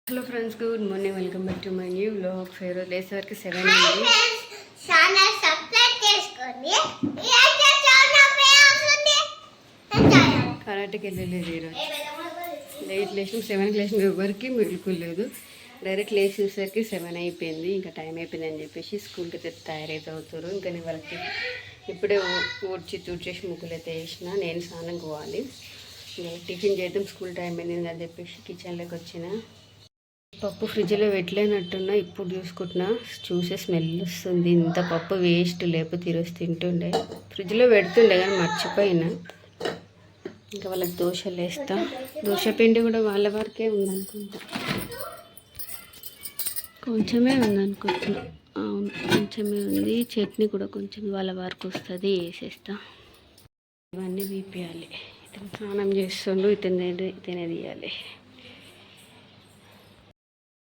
Hello friends, good morning. Welcome back to my new vlog. ఫేర్ లేసే వరకు 7 అయింది. కరాటకి వెళ్ళలేదు ఈరోజు. లేట్ లేచిన 7కి లేచిన ఎవరికి మిగులుకోలేదు. డైరెక్ట్ లేచేసరికి 7 అయిపోయింది. ఇంకా టైం అయిపోయింది అని చెప్పేసి స్కూల్కి అయితే తయారైతే అవుతారు. ఇంకా నేను వాళ్ళకి ఇప్పుడే ఊడ్చి తూడ్చేసి ముగ్గులు అయితే వేసిన. నేను స్నానం పోవాలి. ఇంకా టిఫిన్ చేద్దాం, స్కూల్ టైం అయింది అని చెప్పేసి కిచెన్లోకి వచ్చిన. పప్పు ఫ్రిడ్జ్లో పెట్టలేనట్టున్నా, ఇప్పుడు చూసే స్మెల్ వస్తుంది. ఇంత పప్పు వేస్ట్, లేకపోతే ఈరోజు తింటుండే. ఫ్రిడ్జ్లో పెడుతుండే కానీ మర్చిపోయినా. ఇంకా వాళ్ళకి దోశలు వేస్తా. దోశ పిండి కూడా వాళ్ళ వరకే ఉందనుకుంటా, కొంచెమే ఉందనుకుంటున్నా. అవును, కొంచెమే ఉంది. చట్నీ కూడా కొంచెం వాళ్ళ వరకు వస్తుంది, వేసేస్తా. ఇవన్నీ తీపియాలి. ఇతను స్నానం చేస్తుండు, ఇతనే తీయాలి.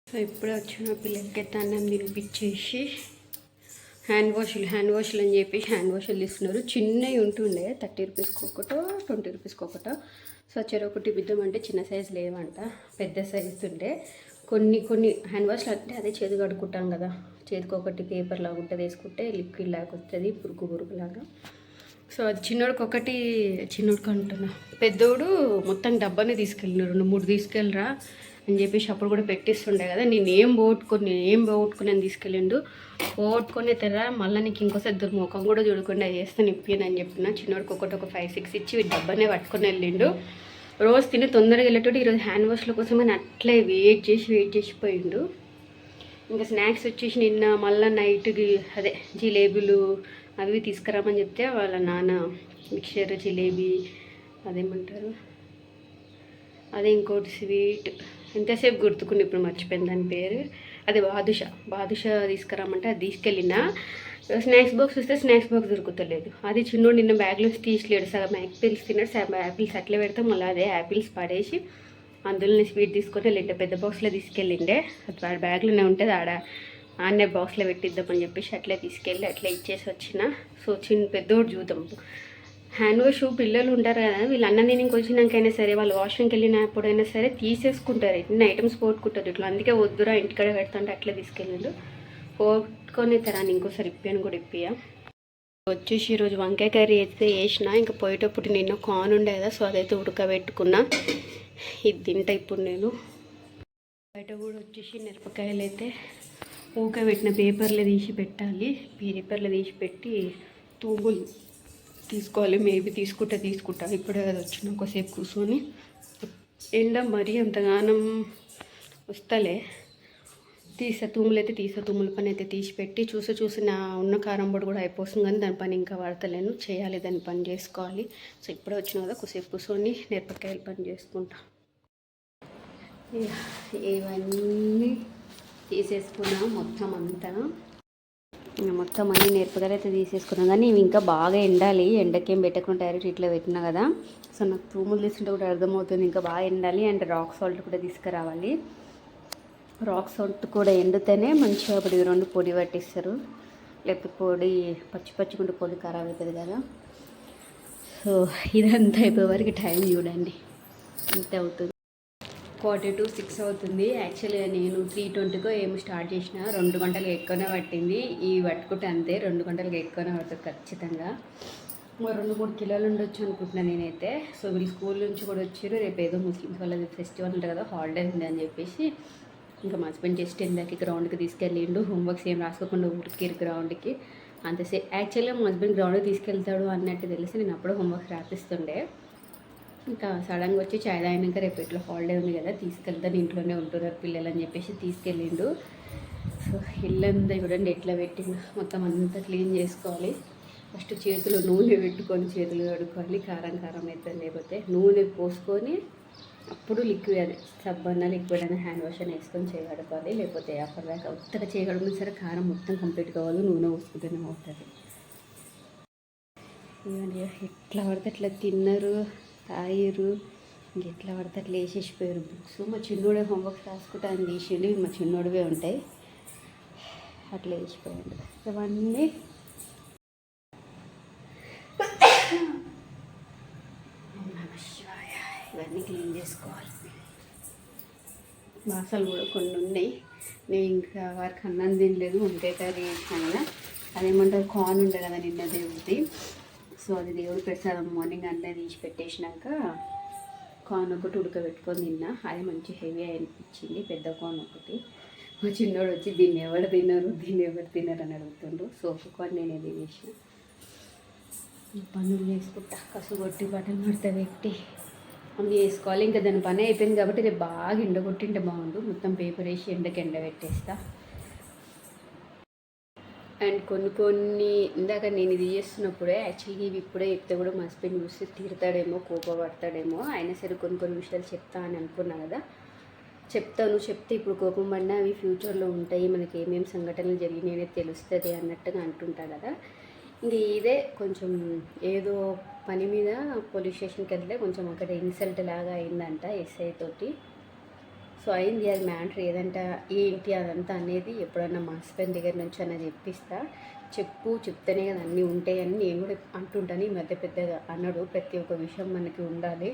సో ఇప్పుడే వచ్చిన పిల్లలకైతే అన్నం తినిపించేసి హ్యాండ్ వాష్లు అని చెప్పేసి హ్యాండ్ వాష్లు తీసుకున్నారు. చిన్నవి ఉంటుండే 30 రూపీస్కి ఒకటో 20 రూపీస్కి ఒకటో. సో చెరొకటి బిద్దామంటే చిన్న సైజు లేవంట, పెద్ద సైజు ఉండే. కొన్ని హ్యాండ్ వాష్లు అంటే అదే చేతి కడుక్కుంటాం కదా, చేతికి ఒకటి పేపర్ లాగా ఉంటుంది, వేసుకుంటే లిక్విడ్ లాగా వస్తుంది, పురుగులాగా. సో అది చిన్నోడికి అంటున్నా. పెద్దోడు మొత్తం డబ్బానే తీసుకెళ్ళినారు. 2-3 తీసుకెళ్ళరా అని చెప్పేసి అప్పుడు కూడా పెట్టిస్తుండే కదా. నేను ఏం పోగొట్టుకుని అని తీసుకెళ్ళిండు. పోగొట్టుకునే తెరా మళ్ళీ నీకు ఇంకోసారి ఇద్దరు ముఖం కూడా చూడకుండా చేస్తాను ఇప్పిను అని చెప్పిన. చిన్నోడికి ఒక 5-6 ఇచ్చి డబ్బానే పట్టుకొని వెళ్ళిండు. రోజు తిని తొందరగా వెళ్ళేటోడు. ఈరోజు హ్యాండ్ వాష్ల కోసమని అట్లే వెయిట్ చేసి పోయిండు. ఇంకా స్నాక్స్ వచ్చేసి నిన్న మళ్ళీ నైట్కి అదే జిలేబీలు అవి తీసుకురామని చెప్తే వాళ్ళ నాన్న మిక్చర్, జిలేబీ, అదేమంటారు అదే ఇంకోటి స్వీట్, ఎంతసేపు గుర్తుకుని ఇప్పుడు మర్చిపోయింది దాని పేరు. అదే బాదుషా తీసుకురామంటే అది తీసుకెళ్ళిన. స్నాక్స్ బాక్స్ వస్తే స్నాక్స్ బాక్స్ దొరుకుతలేదు. అది చిన్నోడు నిన్న బ్యాగ్లో తీసలేడు. సగం యాపిల్స్ తిన్నాడు, సగం యాపిల్స్ అట్లే పెడతాం. మళ్ళీ అదే యాపిల్స్ పడేసి అందులోనే స్వీట్ తీసుకొని వెళ్ళిండే. పెద్ద బాక్స్లో తీసుకెళ్ళిండే. అది బ్యాగ్లోనే ఉంటుంది, ఆన్నే బాక్స్లో పెట్టిద్దామని చెప్పేసి అట్లే తీసుకెళ్ళి అట్లా ఇచ్చేసి వచ్చిన. సో పెద్దోడు చూద్దాం. హ్యాండ్ వాష్ పిల్లలు ఉంటారు కదా, వీళ్ళు అన్నం తినకి వచ్చినాకైనా సరే, వాళ్ళు వాష్రూమ్కి వెళ్ళినప్పుడైనా సరే తీసేసుకుంటారు. ఇన్ని ఐటమ్స్ పోగొట్టుకుంటారు ఇట్లా. అందుకే వద్దురా ఇంటికాడ పెడతాంటే అట్లా తీసుకెళ్ళిండు. పోగొట్టుకొని తరాన్ని ఇంకోసారి ఇప్పాను కూడా ఇప్పియా. వచ్చేసి ఈరోజు వంకాయ కర్రీ అయితే వేసిన. ఇంకా పోయేటప్పుడు నిన్న కార్న్ ఉండే కదా, సో అదైతే ఉడకబెట్టుకున్నా. ఇది తింటా ఇప్పుడు నేను. బయట కూడా వచ్చేసి మిరపకాయలు అయితే ఊకబెట్టిన పేపర్లో తీసి పెట్టాలి. పేపర్లో తీసి పెట్టి తూగులు తీసుకోవాలి. మేబీ తీసుకుంటా. ఇప్పుడే కదా వచ్చిన, ఒకసేపు కూర్చొని. ఎండ మరీ అంతగానం వస్తలే. తుమ్ముల పని అయితే తీసి పెట్టి చూసి నా ఉన్న కారం పొడి కూడా అయిపోతుంది, కానీ దాని పని ఇంకా వాడతలేను. చేయాలి, దాని పని చేసుకోవాలి. సో ఇప్పుడే వచ్చిన కదా, ఒకసేపు కూర్చొని మిరపకాయల పని చేసుకుంటా. ఇవన్నీ తీసేసుకున్నా మొత్తం అంతా. మొత్తం అన్నీ మిరపకాయలు అయితే తీసేసుకున్నాం, కానీ ఇవి ఇంకా బాగా ఎండాలి. ఎండకేం పెట్టకుండా డైరెక్ట్ ఇట్లా పెట్టినా కదా. సో నాకు తూములు తీసుకుంటే కూడా అర్థమవుతుంది, ఇంకా బాగా ఎండాలి. అండ్ రాక్ సాల్ట్ కూడా తీసుకురావాలి. రాక్ సాల్ట్ కూడా ఎండితేనే మంచిగా ఇప్పుడు 2 పొడి పట్టిస్తారు. లేకపోతే పొడి పచ్చిగుంటే పొడి ఖరాబ్ అవుతుంది కదా. సో ఇదంతా అయిపోయే వరకు టైం చూడండి ఎంత అవుతుంది. 4:45 అవుతుంది. యాక్చువల్గా నేను 3:20కో ఏమో స్టార్ట్ చేసిన. 2 గంటలకు ఎక్కువనే పట్టింది. ఈ పట్టుకుంటే అంతే, 2 గంటలకు ఎక్కువనే పడుతుంది ఖచ్చితంగా. 2-3 కిలోలు ఉండొచ్చు అనుకుంటున్నాను నేనైతే. సో వీళ్ళు స్కూల్ నుంచి కూడా వచ్చారు. రేపు ఏదో ముస్లిమ్స్ వాళ్ళది ఫెస్టివల్ ఉంటుంది కదా, హాలిడే ఉంది అని చెప్పేసి ఇంకా మా హస్బెండ్ జస్ట్ ఇందాక గ్రౌండ్కి తీసుకెళ్ళిండు. హోంవర్క్స్ ఏం రాసుకోకుండా ఊరికి గ్రౌండ్కి అంతసేపు. యాక్చువల్గా మా హస్బెండ్ గ్రౌండ్కి తీసుకెళ్తాడు అన్నట్టు తెలిసి నేను అప్పుడు హోంవర్క్స్ రాపిస్తుండే. ఇంకా సడన్గా వచ్చి చాయ్ తాగినాక రేపు ఇట్లా హాలిడే ఉంది కదా, తీసుకెళ్తాను, ఇంట్లోనే ఉంటున్నారు పిల్లలు అని చెప్పేసి తీసుకెళ్ళిండు. సో ఇల్లంతా చూడండి ఎట్లా పెట్టిండు. మొత్తం అంతా క్లీన్ చేసుకోవాలి. ఫస్ట్ చేతులు నూనె పెట్టుకొని చేతులు కడుక్కోవాలి. కారం అవుతుంది. లేకపోతే నూనె పోసుకొని అప్పుడు లిక్విడ్ సబ్బన్న లిక్విడ్ అయినా హ్యాండ్ వాష్ అని వేసుకొని చేయగడపాలి. లేకపోతే అప్పటిదాకా ఉత్తగా చేయగలిగిన సరే కారం మొత్తం కంప్లీట్ కావాలి. నూనె పోసుకుంటూనే అవుతుంది. ఇవన్నీ ఎట్లా పడితే అట్లా తిన్నారు, తాగిరు. ఇంకెట్లా పడితే అట్లా వేసేసిపోయారు బుక్స్. మా చిన్నోడే హోంవర్క్ రాసుకుంటా అని తీసిండు. మా చిన్నోడివే ఉంటాయి, అట్లా వేసిపోయాడు. ఇవన్నీ ఇవన్నీ క్లీన్ చేసుకోవాలి. బాసలు కూడా కొన్ని ఉన్నాయి. నేను ఇంకా వారికి అన్నం తినలేదు, వంకాయ కర్రీ చేసినా కదా. అదేమంటారు కార్న్ ఉండే కదా నిన్న దేవుడిది. సో అది దేవుడు ప్రసాదం మార్నింగ్ అన్నీ తీసి పెట్టేసినాక కార్న్ ఒకటి ఉడకబెట్టుకొని తిన్నా. అది మంచి హెవీ అనిపించింది, పెద్ద కార్న్ ఒకటి. మా చిన్నోడు వచ్చి దీన్ని ఎవరు తినరు అని అడుగుతుండ్రు. సో ఒక కార్న్ నేనే తినేసిన. పనులు చేసుకుంటా, కసు కొట్టి బట్టలు మడత పెట్టి అన్నీ వేసుకోవాలి. ఇంకా దాని పని అయిపోయింది కాబట్టి రేపు బాగా ఎండగొట్టింటే బాగుండు. మొత్తం పేపర్ వేసి ఎండ పెట్టేస్తా. అండ్ కొన్ని ఇందాక నేను ఇది చేస్తున్నప్పుడే యాక్చువల్గా ఇవి ఇప్పుడే చెప్తే కూడా మా హస్బెండ్ చూసి తిడతాడేమో, కోపపడతాడేమో. అయినా సరే కొన్ని విషయాలు చెప్తా అని అనుకున్నా కదా. చెప్తే ఇప్పుడు కోపం పడినా అవి ఫ్యూచర్లో ఉంటాయి, మనకి ఏమేమి సంఘటనలు జరిగినాయనే తెలుస్తుంది అన్నట్టుగా అంటుంటా కదా. ఇంక ఇదే కొంచెం ఏదో పని మీద పోలీస్ స్టేషన్కి వెళ్తే కొంచెం అక్కడ ఇన్సల్ట్ లాగా అయిందంట ఎస్ఐ తోటి. సో అయింది, అది మ్యాటర్ ఏదంట ఏంటి అదంతా అనేది ఎప్పుడన్నా మా హస్బెండ్ దగ్గర నుంచి అన్న చెప్తేనే కదా అన్నీ ఉంటాయని నేను కూడా అంటుంటాను. ఈ మధ్య పెద్దగా అన్నాడు, ప్రతి ఒక్క విషయం మనకి ఉండాలి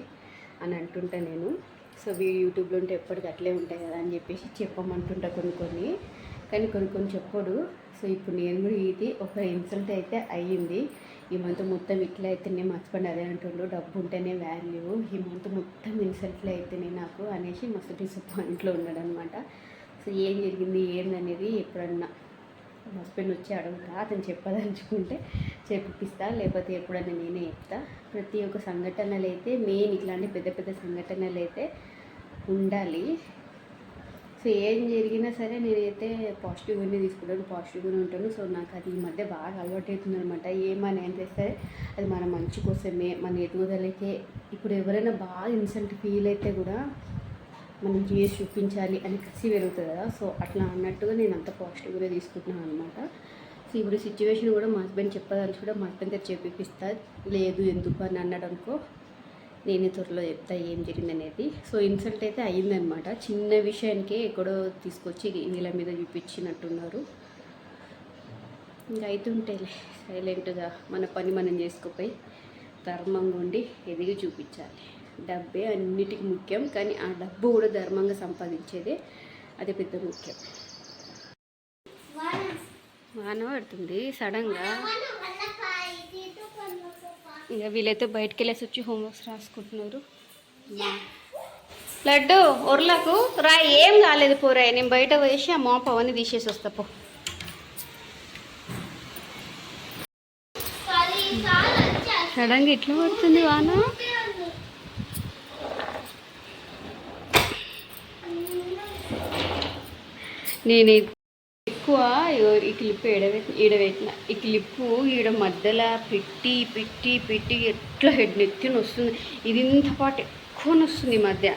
అని అంటుంటా నేను. సో యూట్యూబ్లో ఉంటే ఎప్పటికీ అట్లే ఉంటాయి కదా అని చెప్పేసి చెప్పమంటుంటా కానీ కొన్ని చెప్పడు. సో ఇప్పుడు నేను కూడా ఇది ఒక ఇన్సల్ట్ అయితే అయ్యింది. ఈ మంత్ మొత్తం ఇట్లా అయితేనే మర్చిపోండి అదే అంటుండ్రు, డబ్బు ఉంటేనే వాల్యూ, ఈ మంత్ మొత్తం ఇన్సల్ట్లు అయితేనే నాకు అనేసి మస్తు డిసప్పాయింట్లో ఉన్నాడు అనమాట. సో ఏం జరిగింది ఏందనేది ఎప్పుడన్నా హస్బెండ్ వచ్చి అడుగుతా, అతను చెప్పదలుచుకుంటే చెప్పిస్తా, లేకపోతే ఎప్పుడన్నా నేనే చెప్తా. ప్రతి ఒక్క సంఘటనలు అయితే మెయిన్ ఇట్లాంటి పెద్ద సంఘటనలు అయితే ఉండాలి. సో ఏం జరిగినా సరే నేనైతే పాజిటివ్గానే తీసుకుంటాను, పాజిటివ్గానే ఉంటాను. సో నాకు అది ఈ మధ్య బాగా అలవాటు అవుతుంది అనమాట. ఏమని అనిపిస్తే అది మన మంచి కోసమే, మన ఎదుగుదలకే. ఇప్పుడు ఎవరైనా బాగా ఇన్సల్ట్ ఫీల్ అయితే కూడా మనం చేసి చూపించాలి అని కసి పెరుగుతుంది కదా. సో అట్లా అన్నట్టుగా నేను అంత పాజిటివ్గానే తీసుకుంటున్నాను అనమాట. సో ఇప్పుడు సిచ్యువేషన్ కూడా మా హస్బెండ్ చెప్పదానికి కూడా మా హస్బెండ్ దగ్గర చెప్పిస్తా, లేదు ఎందుకు అని అన్నాడు అనుకో, నేనే త్వరలో చెప్తా ఏం జరిగిందనేది. సో ఇన్సల్ట్ అయితే అయ్యిందనమాట, చిన్న విషయానికే ఎక్కడో తీసుకొచ్చి వీళ్ళ మీద చూపించినట్టున్నారు. ఇంకా అవుతుంటేలే సైలెంట్గా మన పని మనం చేసుకోపోయి ధర్మంగా ఉండి ఎదిగి చూపించాలి. డబ్బే అన్నిటికీ ముఖ్యం, కానీ ఆ డబ్బు కూడా ధర్మంగా సంపాదించేదే అది పెద్ద ముఖ్యం. వాన పడుతుంది సడన్గా. ఇక వీళ్ళైతే బయటకు వెళ్ళేసి వచ్చి హోంవర్క్స్ రాసుకుంటున్నారు. లడ్డు ఒర్లకు రా, ఏం కాలేదు పోరా, నేను బయట వేసి ఆ మోప అవన్నీ తీసేసి వస్తా పో. సడన్గా ఇట్లా పడుతుంది వాన. నేను ఎక్కువ ఈ క్లిప్ ఈడబెట్టిన ఈ క్లిప్పు ఈడ మధ్యలో పెట్టి ఎట్లా నెత్తిన వస్తుంది. ఇది ఇంత పాటు ఎక్కువ వస్తుంది ఈ మధ్య.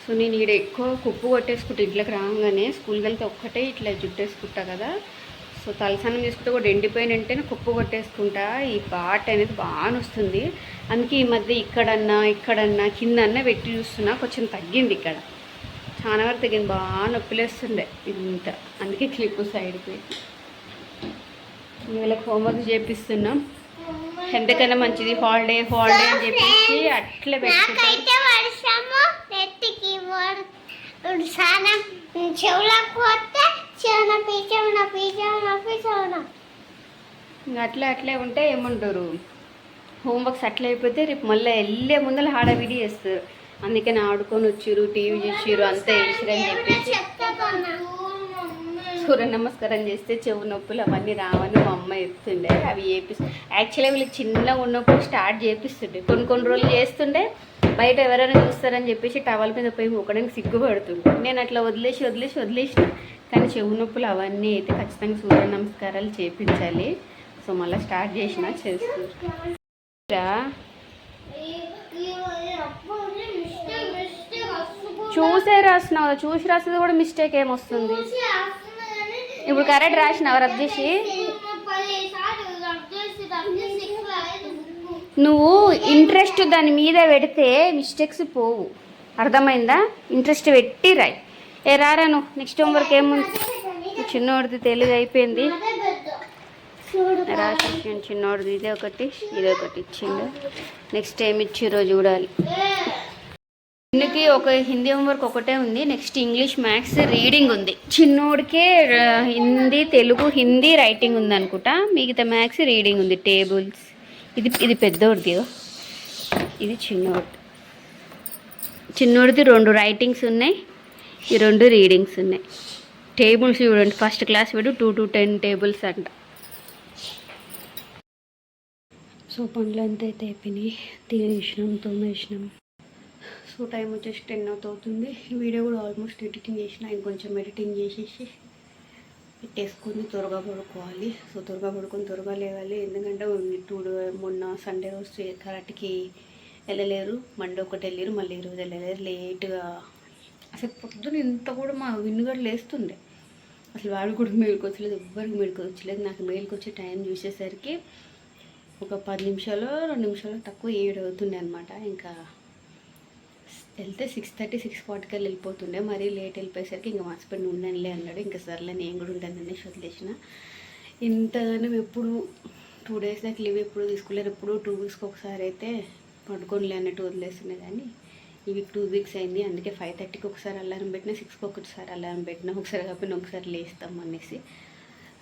సో నేను ఈడ ఎక్కువ కుప్పు కొట్టేసుకుంటా, ఇట్లకి రాగానే స్కూల్కి వెళ్తే ఒక్కటే ఇట్లా జుట్టేసుకుంటా కదా. సో తలస్నానం చేసుకుంటే కూడా ఎండిపోయిన వెంటనే కుప్పు కొట్టేసుకుంటా. ఈ పాట అనేది బాగా వస్తుంది. అందుకే ఈ మధ్య ఇక్కడన్నా కిందన్నా పెట్టి చూస్తున్నా, కొంచెం తగ్గింది. ఇక్కడ చాలా వరకు తగ్గింది, బాగా నొప్పిలేస్తుండే ఇంత. అందుకే క్లిప్ సైడ్కి పెట్టి వీళ్ళకి హోంవర్క్ చేపిస్తున్నాం. ఎంతకన్నా మంచిది హాలిడే అని చెప్పేసి అట్లా పెట్టుకుంటాం. అట్లే ఉంటే ఏమంటారు, హోంవర్క్స్ అట్లా అయిపోతే రేపు మళ్ళీ వెళ్ళే ముందర హడావిడి చేస్తారు. అందుకని ఆడుకొని వచ్చిర్రు, టీవీ చూసిర్రు, అంతా వేసిరని చెప్పేసి సూర్య నమస్కారం చేస్తే చెవు నొప్పులు అవన్నీ రావని మా అమ్మ చెప్తుండే. అవి యాక్చువల్గా వీళ్ళకి చిన్నగా ఉన్నప్పుడు స్టార్ట్ చేపిస్తుండే. కొన్ని రోజులు చేస్తుండే, బయట ఎవరైనా చూస్తారని చెప్పేసి టవల్ మీద పోయి మొక్కడానికి సిగ్గుపడుతుండే. నేను అట్లా వదిలేసిన. కానీ చెవు నొప్పులు అవన్నీ అయితే ఖచ్చితంగా సూర్య నమస్కారాలు చేయించాలి. సో మళ్ళీ స్టార్ట్ చేస్తున్నారు. చూసే రాసినావు, చూసి రాసేది కూడా మిస్టేక్ ఏమొస్తుంది. ఇప్పుడు కరెక్ట్ రాసినావు రబ్ చేసి. నువ్వు ఇంట్రెస్ట్ దాని మీద పెడితే మిస్టేక్స్ పోవు, అర్థమైందా? ఇంట్రెస్ట్ పెట్టి రాయి. రారా నువ్వు నెక్స్ట్ హోంవర్క్ ఏముంది? చిన్నోడిది తెలుగు అయిపోయింది, రాసేసి చిన్నోడిది ఇదొకటి ఇచ్చిండు. నెక్స్ట్ ఏమి ఇచ్చిరో చూడాలి. చిన్నకి ఒక హిందీ హోంవర్క్ ఒకటే ఉంది, నెక్స్ట్ ఇంగ్లీష్ మ్యాథ్స్ రీడింగ్ ఉంది. చిన్నోడికే హిందీ తెలుగు హిందీ రైటింగ్ ఉంది అనుకుంటా, మిగతా మ్యాథ్స్ రీడింగ్ ఉంది, టేబుల్స్. ఇది పెద్దోడిది, ఇది చిన్నోడిది 2 రైటింగ్స్ ఉన్నాయి, ఈ 2 రీడింగ్స్ ఉన్నాయి. టేబుల్స్ చూడండి, ఫస్ట్ క్లాస్ వీడు 2 to 10 టేబుల్స్ అంట. సో పనులు అంతా అయితే అయిపోయినాయి, తినేసినాం, తోమేసినాం. సో టైం వచ్చేసి 10 అవుతుంది. వీడియో కూడా ఆల్మోస్ట్ ఎడిటింగ్ చేసిన, ఇంకొంచెం ఎడిటింగ్ చేసేసి పెట్టేసుకొని త్వరగా పడుకోవాలి. సో త్వరగా పడుకొని త్వరగా లేవాలి, ఎందుకంటే మొన్న సండే రోజు కరెక్ట్కి వెళ్ళలేరు, మండే ఒకటి వెళ్ళారు, మళ్ళీ ఈరోజు వెళ్ళలేరు. లేట్గా అసలు పొద్దున ఇంత కూడా మా విన్నుగడ లేస్తుండే, అసలు వాడు కూడా మేలుకు వచ్చలేదు, ఎవ్వరికి మేలుకు వచ్చలేదు. నాకు మేలుకు వచ్చే టైం చూసేసరికి ఒక 10 నిమిషాలు 2 నిమిషాలు తక్కువ 7 అవుతుండే అనమాట. ఇంకా వెళ్తే 6:30 6:40 వెళ్ళిపోతుండే, మరీ లేట్ వెళ్ళిపోయేసరికి ఇంకా మా హస్బెండ్ ఉండనులే అన్నాడు. ఇంకా సర్లే నేను కూడా ఉంటానని వదిలేసిన. ఇంతగానో ఎప్పుడు 2 days దాకా లీవ్ ఎప్పుడు తీసుకోలేరు, ఎప్పుడు 2 weeksకి ఒకసారి అయితే పడుకోనిలే అన్నట్టు వదిలేస్తుండే. కానీ ఈ వీక్ 2 weeks అయింది, అందుకే 5:30కి ఒకసారి అలారం పెట్టినా, 6కి ఒకసారి అలారం పెట్టినా, ఒకసారి కాకపోయినా ఒకసారి లేస్తాం అనేసి.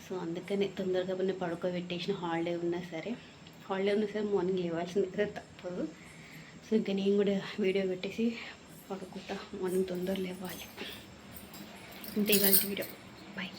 సో అందుకని తొందరగా పడుకోబెట్టేసిన. హాలిడే ఉన్నా సరే మార్నింగ్ లేవాల్సింది కదా, తప్పదు. సో ఇంకా నేను కూడా వీడియో పెట్టేసి పడుకుంటా, మార్నింగ్ తొందర లేవాలి. ఇంతే ఇవాళ వీడియో, బాయ్.